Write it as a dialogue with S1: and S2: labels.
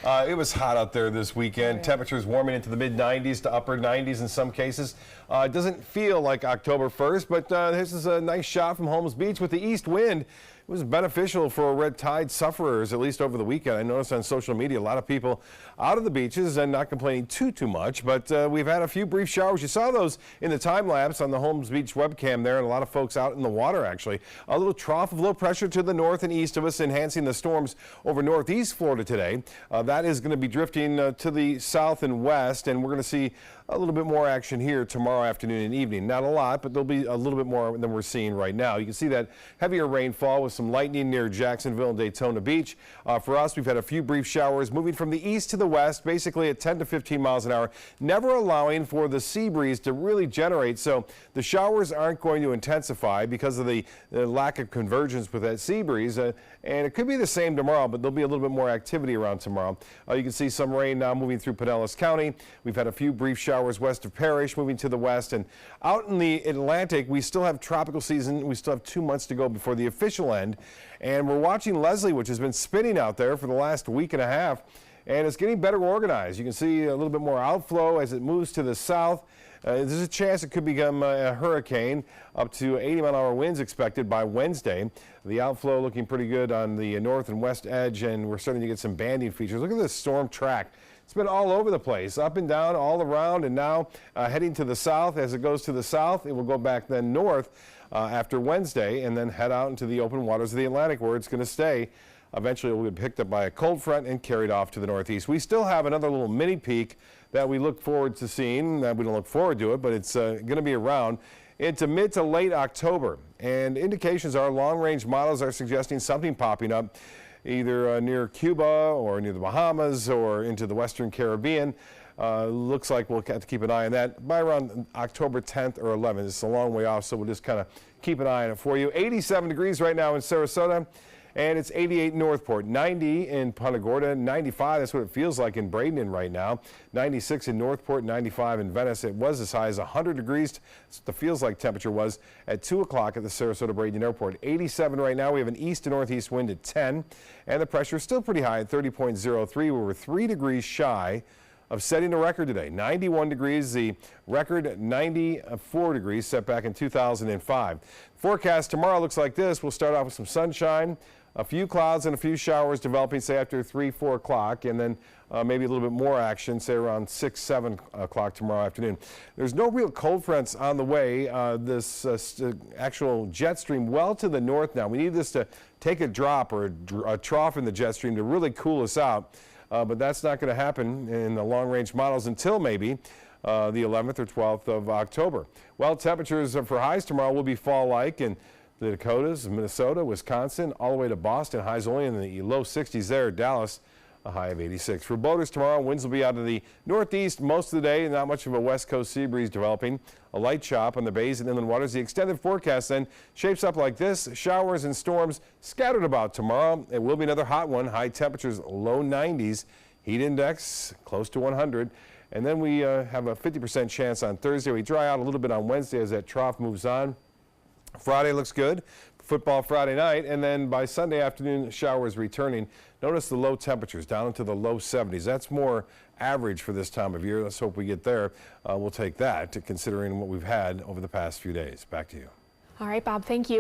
S1: It was hot out there this weekend.
S2: Yeah.
S1: Temperatures warming into the mid-90s to upper 90s in some cases. It doesn't feel like October 1st, but this is a nice shot from Holmes Beach with the east wind. It was beneficial for red tide sufferers, at least over the weekend. I noticed on social media a lot of people out of the beaches and not complaining too much, but we've had a few brief showers. You saw those in the time lapse on the Holmes Beach webcam there, and a lot of folks out in the water actually. A little trough of low pressure to the north and east of us, enhancing the storms over northeast Florida today. That is going to be drifting to the south and west, and we're going to see a little bit more action here tomorrow afternoon and evening. Not a lot, but there'll be a little bit more than we're seeing right now. You can see that heavier rainfall with some lightning near Jacksonville and Daytona Beach. For us, we've had a few brief showers moving from the east to the west, basically at 10 to 15 miles an hour, never allowing for the sea breeze to really generate. So the showers aren't going to intensify because of the lack of convergence with that sea breeze. And it could be the same tomorrow, but there'll be a little bit more activity around tomorrow. You can see some rain now moving through Pinellas County. We've had a few brief showers west of Parrish, moving to the west, and out in the Atlantic we still have tropical season. We still have 2 months to go before the official end, and we're watching Leslie, which has been spinning out there for the last week and a half, and it's getting better organized. You can see a little bit more outflow as it moves to the south. There's a chance it could become a hurricane. Up to 80-mile-an-hour winds expected by Wednesday. The outflow looking pretty good on the north and west edge, and we're starting to get some banding features. Look at this storm track. It's been all over the place, up and down, all around, and now heading to the south. As it goes to the south, it will go back then north after Wednesday, and then head out into the open waters of the Atlantic, where it's going to stay. Eventually, it will be picked up by a cold front and carried off to the northeast. We still have another little mini peak that we look forward to seeing. We don't look forward to it, but it's going to be around into mid to late October. And indications are long-range models are suggesting something popping up either near Cuba or near the Bahamas or into the Western Caribbean. Looks like we'll have to keep an eye on that by around October 10th or 11th. It's a long way off, so we'll just kind of keep an eye on it for you. 87 degrees right now in Sarasota, and it's 88 in Northport, 90 in Punta Gorda, 95, that's what it feels like in Bradenton right now, 96 in Northport, 95 in Venice. It was as high as 100 degrees. That's what the feels like temperature was at 2 o'clock at the Sarasota Bradenton Airport. 87 right now. We have an east to northeast wind at 10, and the pressure is still pretty high at 30.03. We were 3 degrees shy of setting a record today. 91 degrees, the record 94 degrees set back in 2005. Forecast tomorrow looks like this. We'll start off with some sunshine, a few clouds and a few showers developing, say after 3-4 o'clock, and then maybe a little bit more action, say around 6-7 o'clock tomorrow afternoon. There's no real cold fronts on the way. This actual jet stream well to the north now. We need this to take a drop or a trough in the jet stream to really cool us out. But that's not going to happen in the long-range models until maybe the 11th or 12th of October. Well, temperatures for highs tomorrow will be fall-like in the Dakotas, Minnesota, Wisconsin, all the way to Boston. Highs only in the low 60s there. Dallas, a high of 86. For boaters tomorrow, winds will be out of the northeast most of the day. Not much of a west coast sea breeze developing. A light chop on the bays and inland waters. The extended forecast then shapes up like this. Showers and storms scattered about tomorrow. It will be another hot one. High temperatures, low 90s. Heat index close to 100. And then we have a 50% chance on Thursday. We dry out a little bit on Wednesday as that trough moves on. Friday looks good. Football Friday night, and then by Sunday afternoon, showers returning. Notice the low temperatures down into the low 70s. That's more average for this time of year. Let's hope we get there. We'll take that, considering what we've had over the past few days. Back to you.
S2: All right, Bob, thank you.